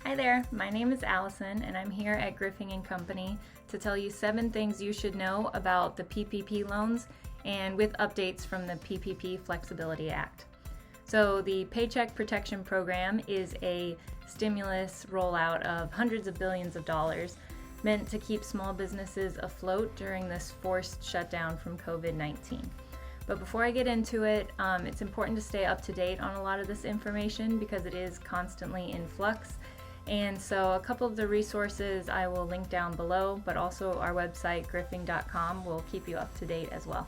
Hi there, my name is Allison and I'm here at Griffing & Company to tell you 7 things you should know about the PPP loans and with updates from the PPP Flexibility Act. So the Paycheck Protection Program is a stimulus rollout of hundreds of billions of dollars meant to keep small businesses afloat during this forced shutdown from COVID-19. But before I get into it, it's important to stay up to date on a lot of this information because it is constantly in flux. And so a couple of the resources I will link down below, but also our website, griffing.com, will keep you up to date as well.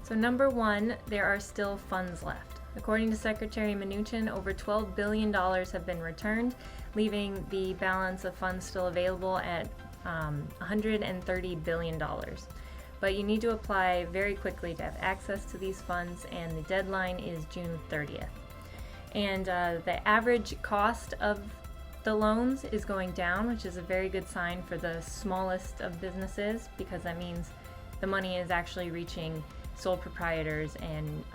So number 1, there are still funds left. According to Secretary Mnuchin, over $12 billion have been returned, leaving the balance of funds still available at $130 billion. But you need to apply very quickly to have access to these funds, and the deadline is June 30th. And the average cost of the loans is going down, which is a very good sign for the smallest of businesses because that means the money is actually reaching sole proprietors and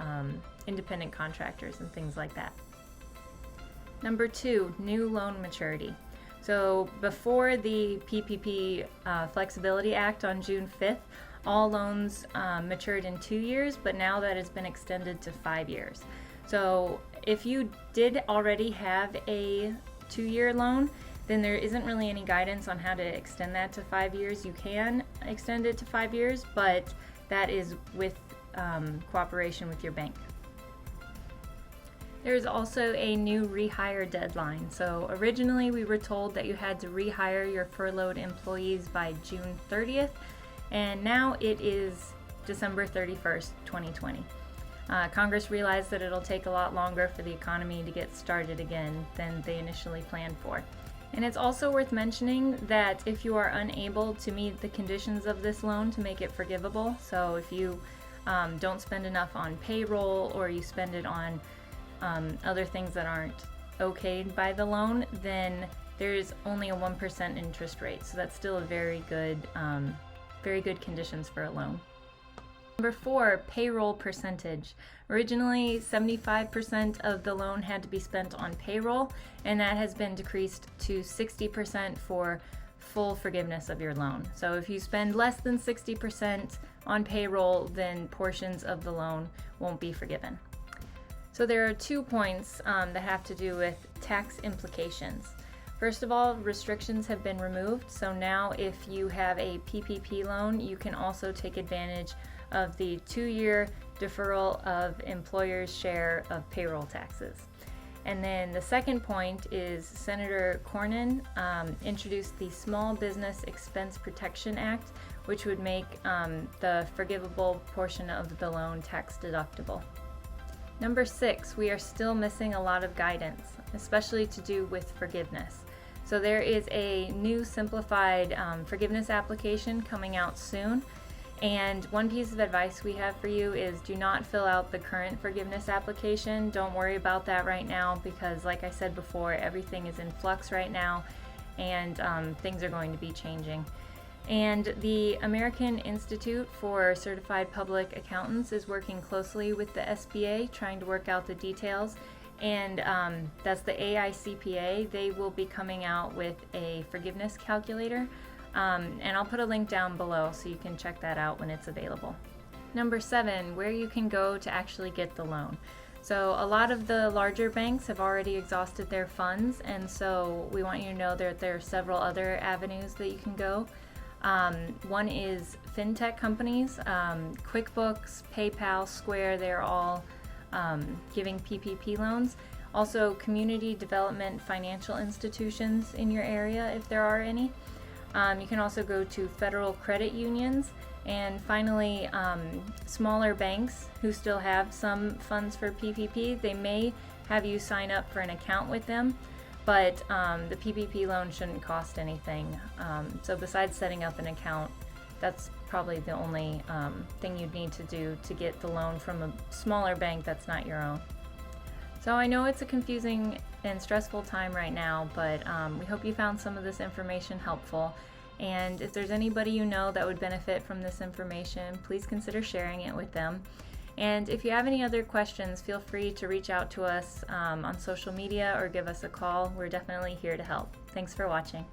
independent contractors and things like that. Number 2, new loan maturity. So before the PPP Flexibility Act on June 5th, all loans matured in 2 years, but now that has been extended to 5 years. So if you did already have a 2-year loan, then there isn't really any guidance on how to extend that to 5 years. You can extend it to 5 years, but that is with cooperation with your bank. There's also a new rehire deadline. So originally we were told that you had to rehire your furloughed employees by June 30th, and now it is December 31st, 2020. Congress realized that it'll take a lot longer for the economy to get started again than they initially planned for. And it's also worth mentioning that if you are unable to meet the conditions of this loan to make it forgivable, so if you don't spend enough on payroll or you spend it on other things that aren't okayed by the loan, then there's only a 1% interest rate. So that's still a very good conditions for a loan. Number 4, payroll percentage. Originally, 75% of the loan had to be spent on payroll, and that has been decreased to 60% for full forgiveness of your loan. So if you spend less than 60% on payroll, then portions of the loan won't be forgiven. So there are 2 points that have to do with tax implications. First of all, restrictions have been removed, so now if you have a PPP loan, you can also take advantage of the 2-year deferral of employers' share of payroll taxes. And then the second point is Senator Cornyn introduced the Small Business Expense Protection Act, which would make the forgivable portion of the loan tax deductible. Number 6, we are still missing a lot of guidance, especially to do with forgiveness. So there is a new simplified forgiveness application coming out soon. And one piece of advice we have for you is do not fill out the current forgiveness application. Don't worry about that right now because, like I said before, everything is in flux right now and things are going to be changing. And the American Institute for Certified Public Accountants is working closely with the SBA trying to work out the details. And that's the AICPA. They will be coming out with a forgiveness calculator. And I'll put a link down below so you can check that out when it's available. Number 7, where you can go to actually get the loan. So a lot of the larger banks have already exhausted their funds, and so we want you to know that there are several other avenues that you can go. One is fintech companies, QuickBooks, PayPal, Square, they're all giving PPP loans. Also community development financial institutions in your area if there are any. You can also go to federal credit unions, and finally smaller banks who still have some funds for PPP. They may have you sign up for an account with them, but the PPP loan shouldn't cost anything. So besides setting up an account, that's probably the only thing you'd need to do to get the loan from a smaller bank that's not your own. So I know it's a confusing and stressful time right now, but we hope you found some of this information helpful. And if there's anybody you know that would benefit from this information, please consider sharing it with them. And if you have any other questions, feel free to reach out to us on social media or give us a call. We're definitely here to help. Thanks for watching.